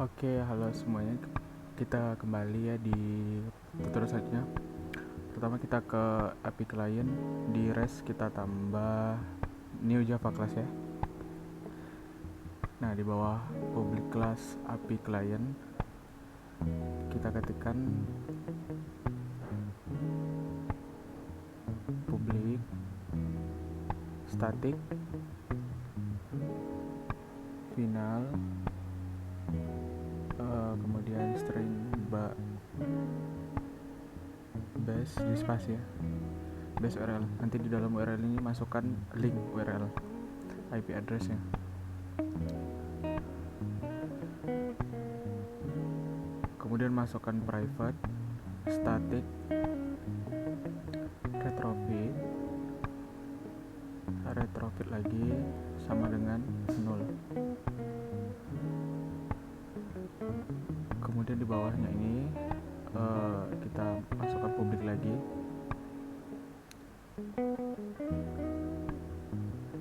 Oke, halo semuanya. Kita kembali ya di tutorial selanjutnya. Pertama kita ke API client, di REST kita tambah new Java class ya. Nah, di bawah public class API client kita ketikkan public static final kemudian string base di spasi ya, base URL. Nanti di dalam URL ini masukkan link URL IP addressnya. Kemudian masukkan private static retrofit lagi sama dengan 0. Kemudian di bawahnya ini kita masukkan publik lagi,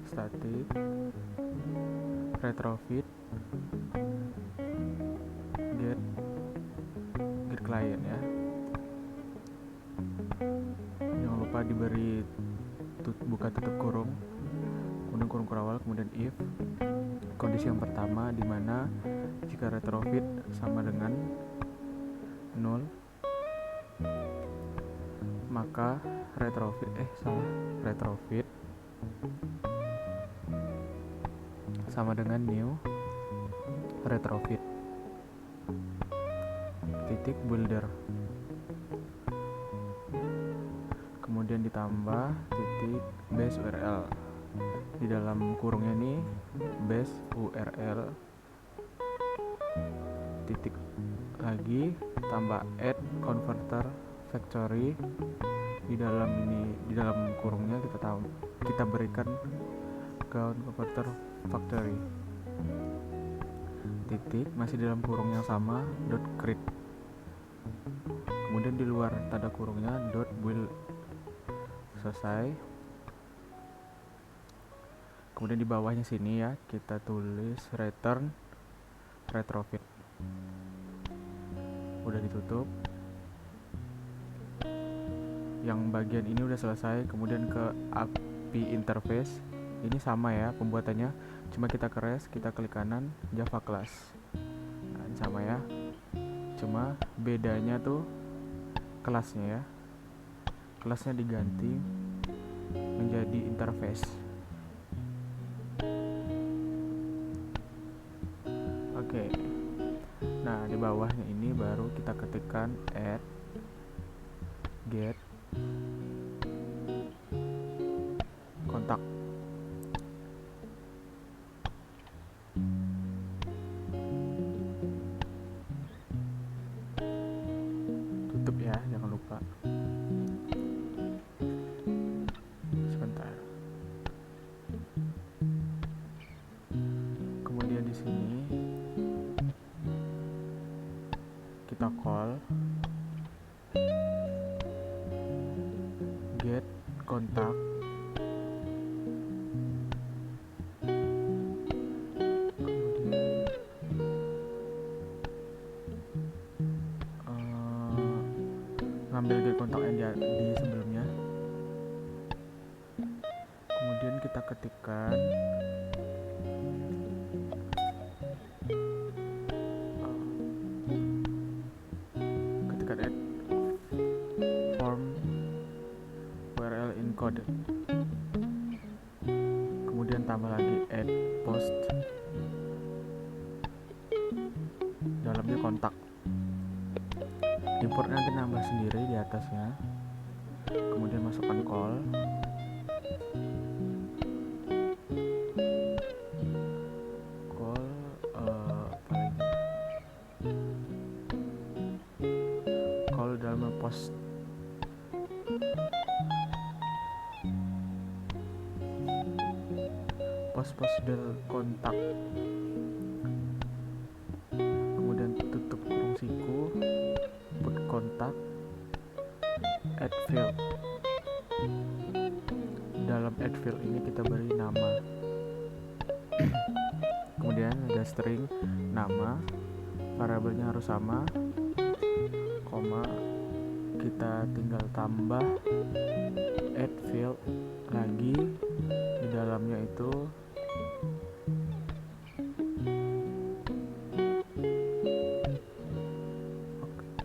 static retrofit get client ya. Jangan lupa diberi buka tutup kurung, kemudian kurung kurawal, kemudian if kondisi yang pertama di mana jika retrofit sama dengan 0 maka retrofit sama dengan new retrofit titik builder, kemudian ditambah titik base URL. Di dalam kurungnya ini base URL titik lagi tambah add converter factory. Di dalam kurungnya kita berikan converter factory titik masih dalam kurung yang sama dot create. Kemudian di luar tanda kurungnya dot build. Selesai. Kemudian di bawahnya sini ya kita tulis return retrofit. Udah ditutup. Yang bagian ini udah selesai. Kemudian ke API interface. Ini sama ya pembuatannya, cuma kita ke REST, kita klik kanan Java class. Nah, ini sama ya. Cuma bedanya tuh kelasnya ya. Kelasnya diganti menjadi interface. Oke. Nah, di bawahnya ini baru kita ketikkan add get kontak. Tutup ya, jangan lupa. Sebentar. Kemudian di sini kita call get kontak ngambil get kontak yang di sebelumnya. Kemudian kita ketikkan add form URL encoded. Kemudian tambah lagi add post, dalamnya kontak. Import nanti nambah sendiri di atasnya. Kemudian masukkan call dalam post del kontak. Kemudian tutup kurung siku, put kontak, add field. Dalam add field ini kita beri nama. Kemudian ada string nama, variabelnya harus sama, koma, kita tinggal tambah add field lagi di dalamnya itu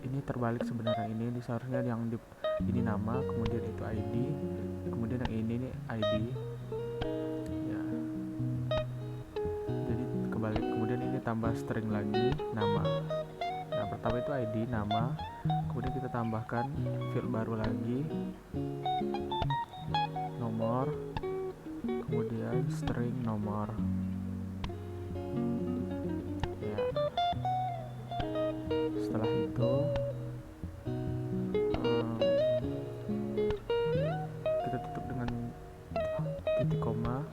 ini terbalik sebenarnya. Ini seharusnya yang ini nama, kemudian itu ID, kemudian yang ini ID ya, jadi kebalik. Kemudian ini tambah string lagi nama. Nah, pertama itu ID nama, kemudian kita tambahkan field baru lagi nomor, kemudian string nomor ya. Setelah itu kita tutup dengan titik koma.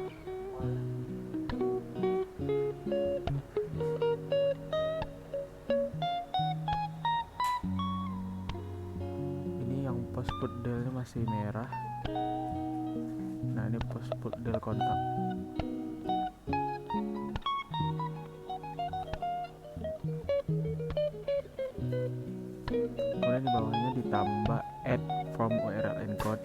Ini yang post put del masih merah. Nah, ini post put del kontak. Kemudian di bawahnya ditambah add from URL encode.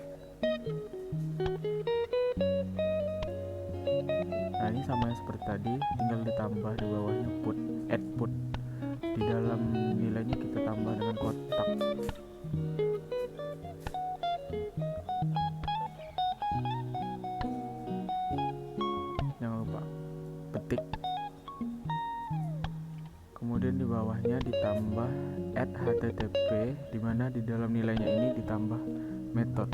Nah, ini sama seperti tadi, tinggal ditambah di bawahnya put, add put. Di dalam nilainya kita tambah dengan kotak. Jangan lupa petik. Kemudian di bawahnya ditambah add http, dimana di dalam nilainya ini ditambah method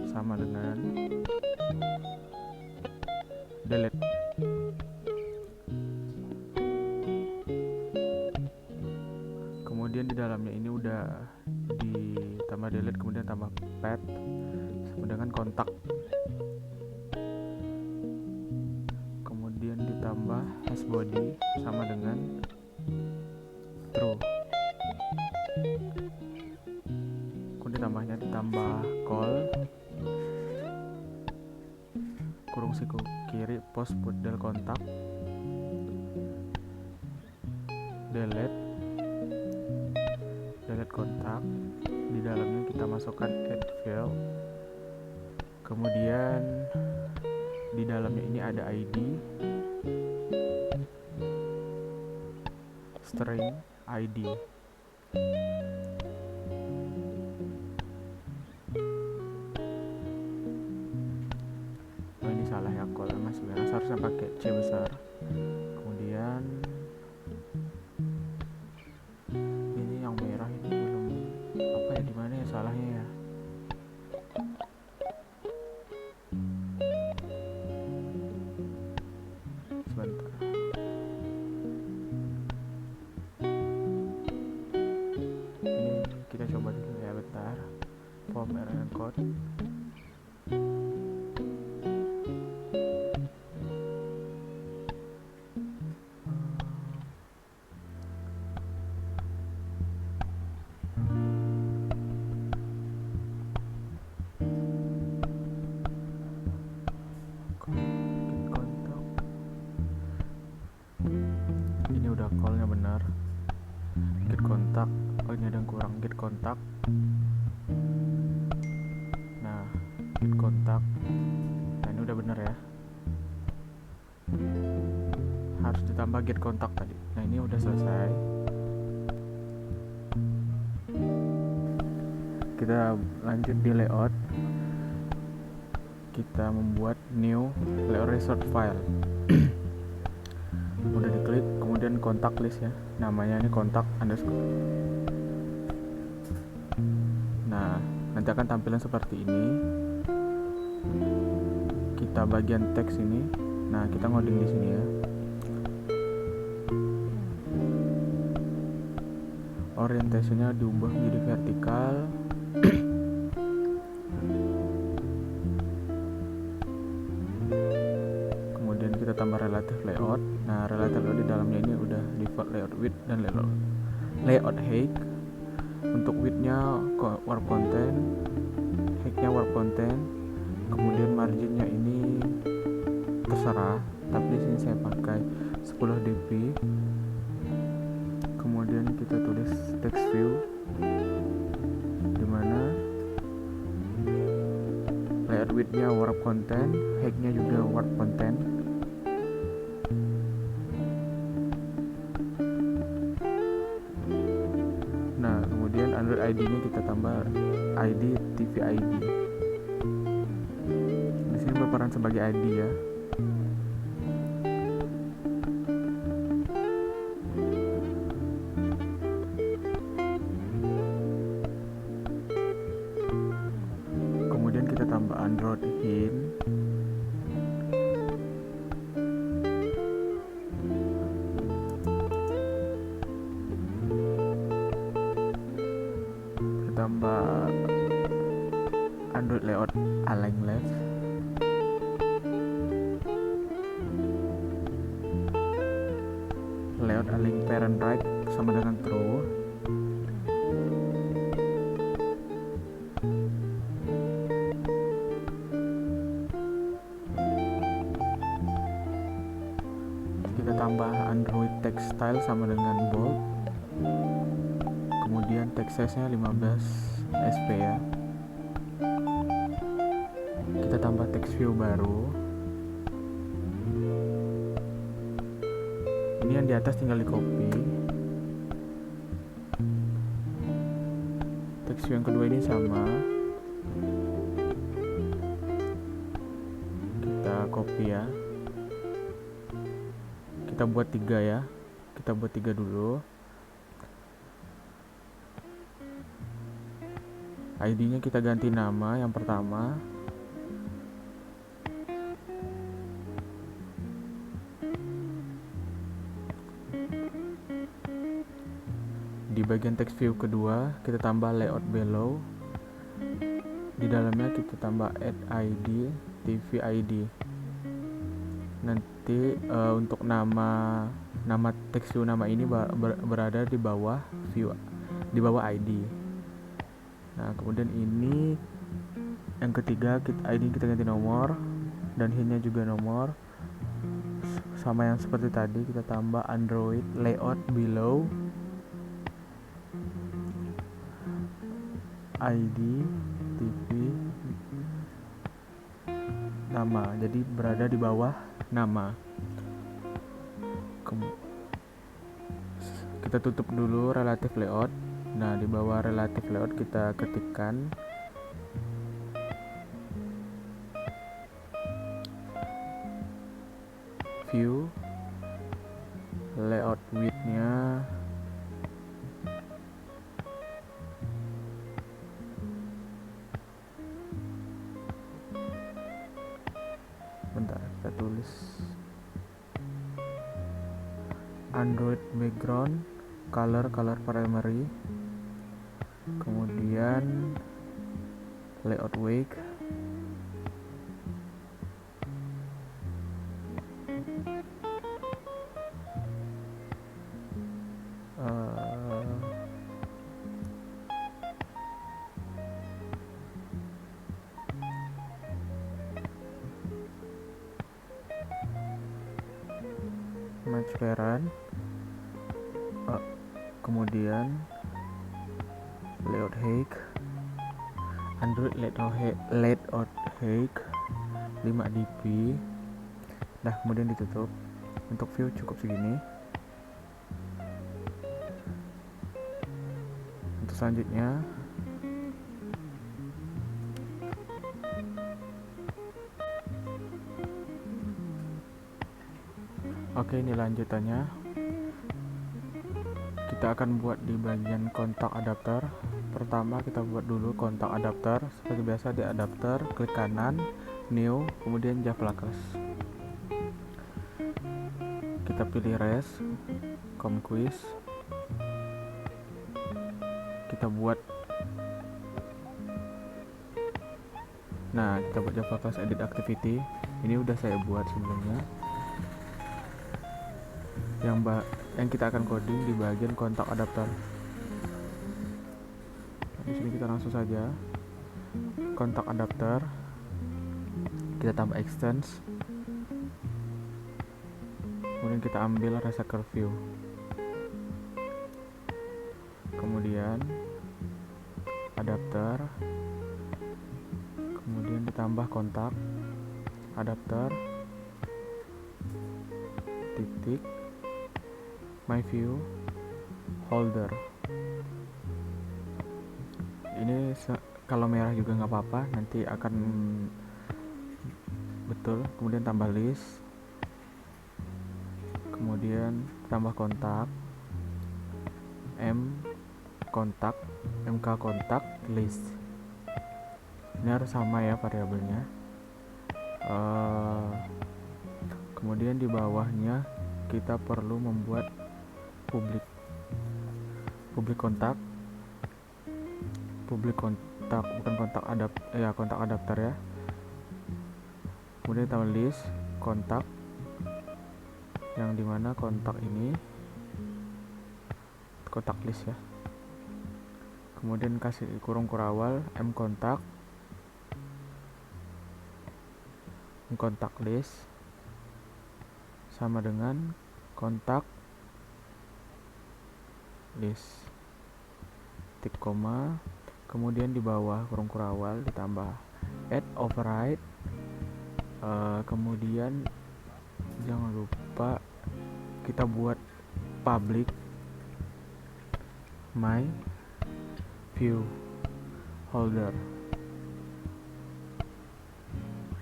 sama dengan delete. Kemudian di dalamnya ini udah ditambah delete, kemudian tambah pad sama dengan kontak. Kemudian ditambah hash body sama dengan true. Kemudian tambahnya ditambah call kurung siku kiri post put del kontak, delete kontak. Di dalamnya kita masukkan add field. Kemudian di dalamnya ini ada ID, string ID. Oh, ini salah ya, kolom masih merah, seharusnya pakai C besar. Kemudian ini yang merah ini belum apa ya, dimana ya salahnya ya. Sebentar. Ini kita coba dulu ya, bentar. Form error encode. Ini udah callnya benar, get kontak. Oh, ini ada yang kurang, get kontak. Nah, get kontak. Nah, ini udah benar ya, harus ditambah get kontak tadi. Nah, ini udah selesai. Kita lanjut di layout. Kita membuat new layout resort file. Udah diklik, kemudian kontak list ya, namanya ini kontak underscore. Nah, nanti akan tampilan seperti ini. Kita bagian teks ini. Nah, kita ngoding di sini ya. Orientasinya diubah menjadi vertikal. Kemudian kita tambah relative layout. Nah, relative layout di dalamnya ini udah default layout width dan layout height. Untuk widthnya warp content, heightnya warp content. Kemudian marginnya ini terserah, tapi di sini saya pakai 10 dp. kemudian kita tulis text view, dimana layout width-nya warp content, height-nya juga warp content. Nah, kemudian Android ID-nya kita tambah ID TV ID. Di sini berperan sebagai ID ya. Kemudian kita tambah Android hint. Kita tambah Android layout align left. Layout align parent right sama dengan true. Kita tambah Android text style sama dengan bold. Kemudian text size-nya 15 sp ya. Kita tambah text view baru. Ini yang di atas tinggal di copy. Text view yang kedua ini sama. Kita copy ya. Kita buat 3 ya. Kita buat 3 dulu. ID-nya kita ganti nama yang pertama. Di bagian text view kedua kita tambah layout below. Di dalamnya kita tambah add ID TV ID. Nanti untuk nama text view nama ini berada di bawah view, di bawah ID. Nah, kemudian ini yang ketiga, ID kita ganti nomor dan hint-nya juga nomor. Sama yang seperti tadi, kita tambah Android layout below ID TV nama. Jadi berada di bawah nama. Kita tutup dulu relative layout. Nah, di bawah relative layout kita ketikkan view layout width-nya bentar, kita tulis Android background color primary, kemudian layout wake, match parent, kemudian layout height, Android layout height 5 dp. Nah, kemudian ditutup. Untuk view cukup segini. Untuk selanjutnya oke, ini lanjutannya. Kita akan buat di bagian kontak adapter. Pertama kita buat dulu kontak adapter. Seperti biasa di adapter, klik kanan, new, kemudian Java class. Kita pilih res, conquest. Kita buat. Nah, kita buat Java class edit activity. Ini udah saya buat sebelumnya. Yang kita akan coding di bagian kontak adapter. Di sini kita langsung saja kontak adapter, kita tambah extends, kemudian kita ambil rasa curve view. kemudian adapter, kemudian ditambah kontak, adapter, titik, my view, holder. Ini kalau merah juga nggak apa-apa, nanti akan betul. Kemudian tambah list, kemudian tambah kontak, mk kontak list. Ini harus sama ya variabelnya. Kemudian di bawahnya kita perlu membuat public kontak, bukan kontak adapter ya. Kemudian tambah list kontak, yang dimana kontak ini kontak list ya. Kemudian kasih kurung kurawal mkontak list sama dengan kontak list, titik koma, kemudian di bawah kurung kurawal ditambah add override, kemudian jangan lupa kita buat public my view holder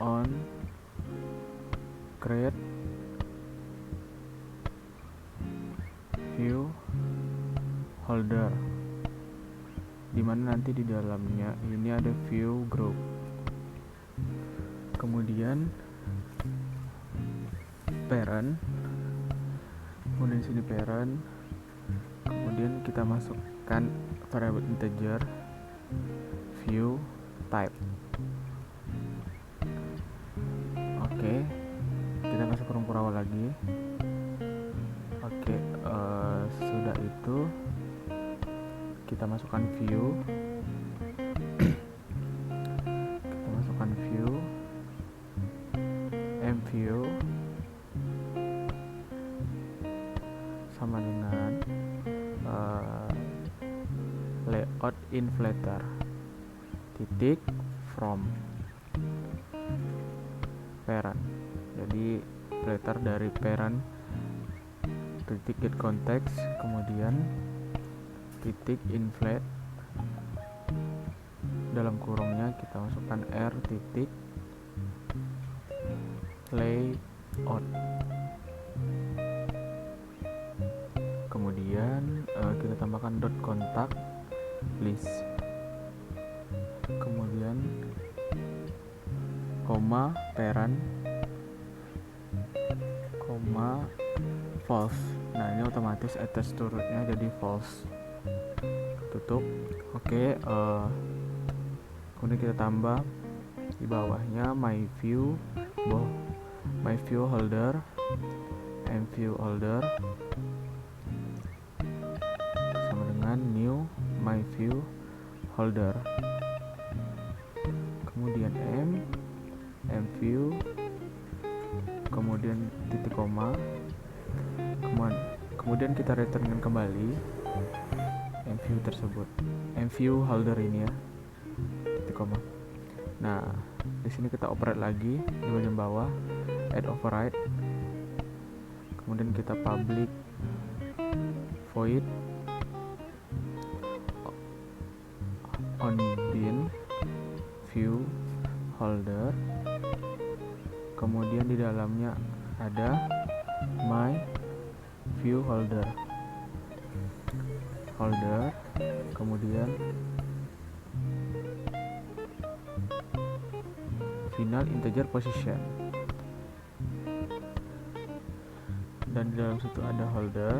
on create view holder, dimana nanti di dalamnya ini ada view group. Kemudian parent, kemudian sini parent, kemudian kita masukkan variable integer view type. Oke, kita masuk kurung kurawal lagi. Oke, sudah itu kita masukkan view, mview sama dengan layout inflator titik from parent. Jadi inflator dari parent titik get context, kemudian titik inflate, dalam kurungnya kita masukkan r titik layout. Kemudian kita tambahkan dot kontak list, kemudian koma parent, koma false. Nah, ini otomatis attach to root-nya jadi false. Tutup. Oke, kemudian kita tambah di bawahnya my view holder, mview holder sama dengan new my view holder, kemudian mview, kemudian titik koma, kemudian kita returnkan kembali mview tersebut, mview holder ini ya, titik koma. Nah, di sini kita operate lagi di bagian bawah, add override, kemudian kita public void on bin view holder, kemudian di dalamnya ada my view holder, kemudian final integer position, dan di dalam situ ada holder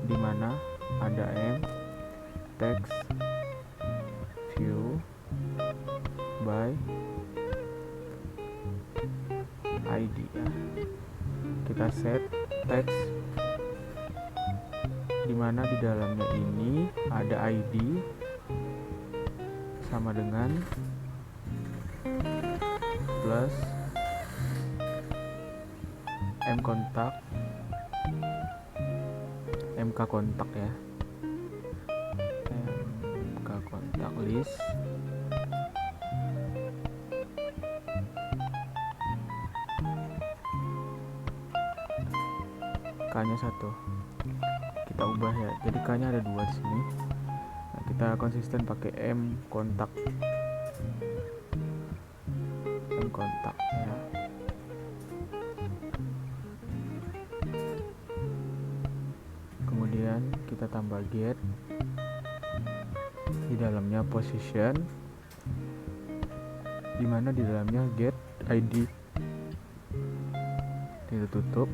di mana ada text view by id ya. Kita set text di mana di dalamnya ini ada id sama dengan plus mk kontak ya. list k-nya 1, kita ubah ya, jadi k-nya ada 2 di sini. Nah, kita konsisten pakai m kontak ya. Kemudian kita tambah get, di dalamnya position, dimana di dalamnya get id, kita tutup.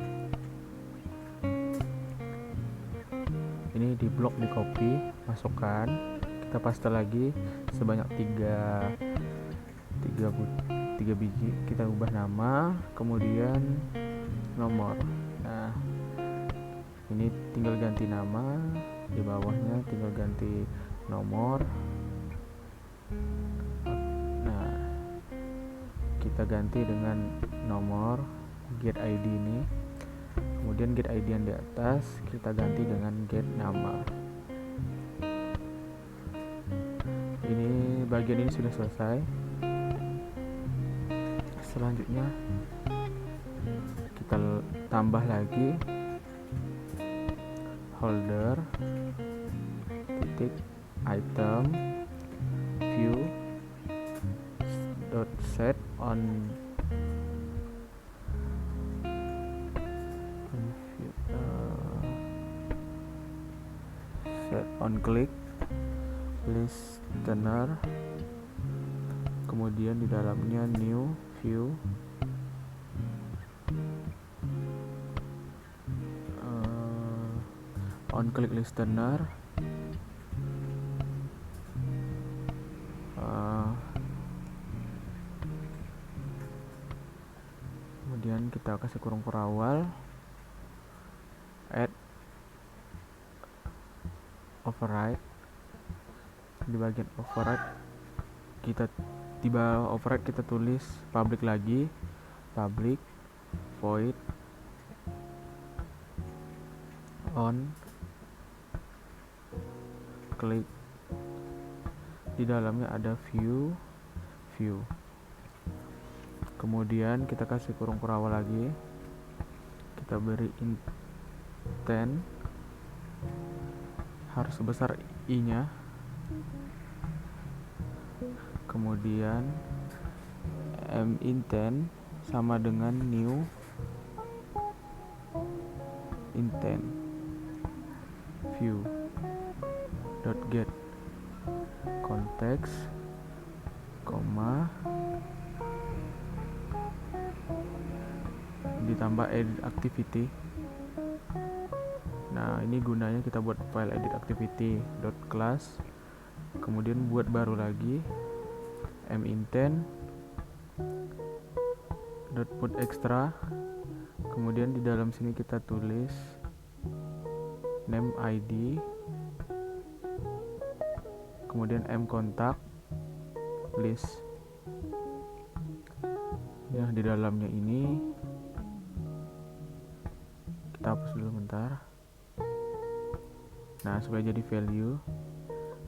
Ini di blok, di copy, masukkan, kita paste lagi sebanyak 3 biji, kita ubah nama, kemudian nomor. Nah, ini tinggal ganti nama, di bawahnya tinggal ganti nomor. Nah, kita ganti dengan nomor get id ini, kemudian get id yang di atas kita ganti dengan get nama. Ini bagian ini sudah selesai. Selanjutnya kita tambah lagi holder titik item view dot set on click listener, kemudian di dalamnya new view on click listener, kemudian kita kasih kurung perawal, add override. Di bagian override kita di bawah override kita tulis public lagi, public void on click, di dalamnya ada view. Kemudian kita kasih kurung perawal lagi, kita beri intent harus sebesar i nya, kemudian m intent sama dengan new intent view dot get context, koma, ditambah edit activity. Nah, ini gunanya kita buat file edit activity dot class, kemudian buat baru lagi mintent dot put extra, kemudian di dalam sini kita tulis name id, kemudian m kontak list. Ya, di dalamnya ini kita hapus dulu bentar. Nah, supaya jadi value,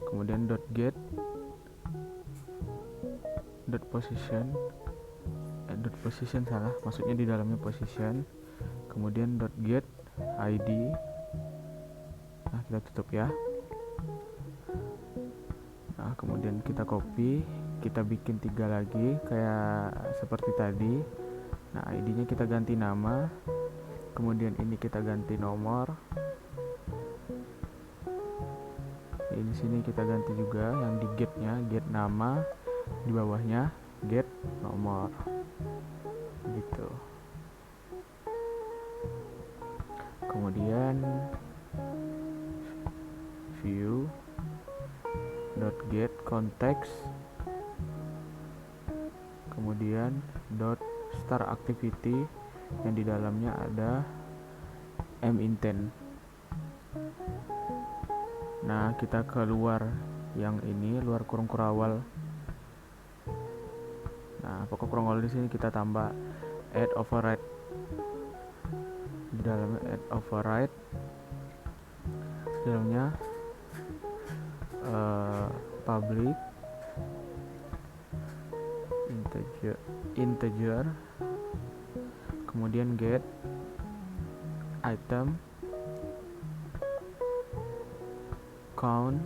kemudian dot get dot position salah, maksudnya di dalamnya position, kemudian dot get id. Nah, kita tutup ya. Nah, kemudian kita copy, kita bikin 3 lagi kayak seperti tadi. Nah, id nya kita ganti nama, kemudian ini kita ganti nomor. Di sini kita ganti juga yang di get-nya, get nama, di bawahnya get nomor, gitu. Kemudian view dot get context, kemudian dot start activity yang di dalamnya ada mintent. Nah, kita keluar yang ini, luar kurung kurawal. Nah, pokok kurung kurawal di sini kita tambah add override. Di dalamnya add override, di dalamnya public integer, kemudian get item count,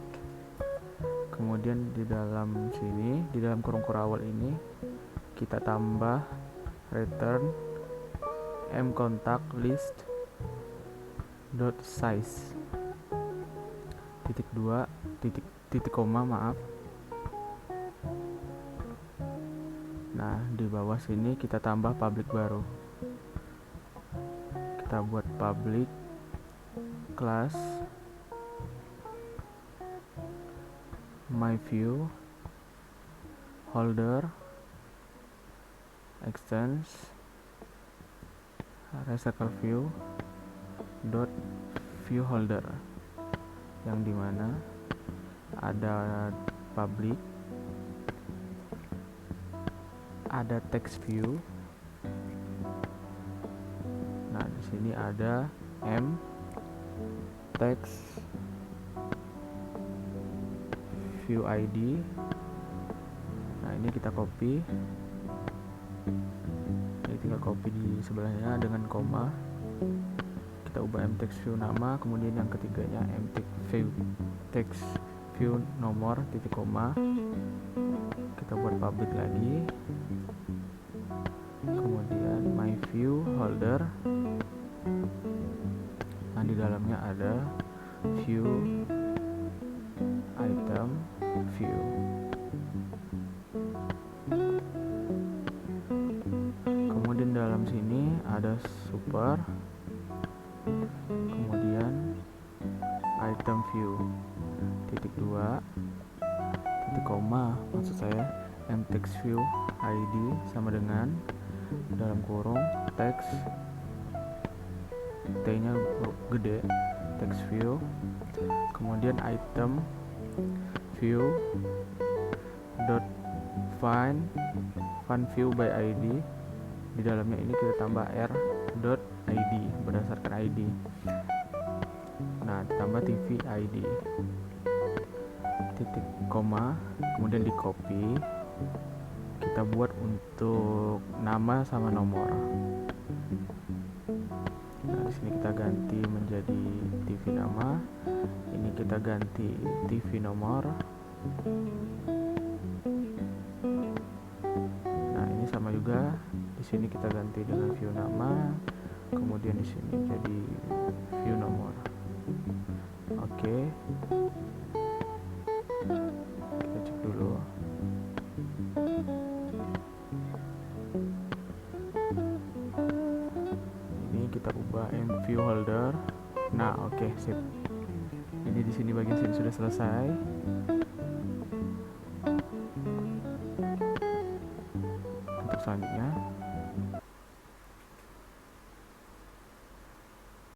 kemudian di dalam sini, di dalam kurung awal ini kita tambah return mcontact list dot size titik koma maaf. Nah, di bawah sini kita tambah public baru. Kita buat public class my view holder extends recycle view dot view holder, yang dimana ada public, ada text view. Nah, di sini ada text view ID. Nah, ini kita copy. Ini tinggal copy di sebelahnya dengan koma. Kita ubah text view nama, kemudian yang ketiganya text view nomor titik koma. Kita buat public lagi. Kemudian my view holder. Nah, di dalamnya ada view item view. Kemudian dalam sini ada super, kemudian item view titik 2 titik koma, maksud saya text view ID sama dengan dalam kurung text T nya gede text view, kemudian item view dot find view by ID. Di dalamnya ini kita tambah r dot id berdasarkan ID. Nah, ditambah tv ID titik koma, kemudian di copy, kita buat untuk nama sama nomor. Nah, di sini kita ganti menjadi tv nama, ini kita ganti tv nomor. Nah, ini sama juga, di sini kita ganti dengan view nama, kemudian di sini jadi view nomor. Oke. Kita cek dulu. Ini kita ubah view holder. Nah, oke, sip. Ini di sini bagian sini sudah selesai. Untuk selanjutnya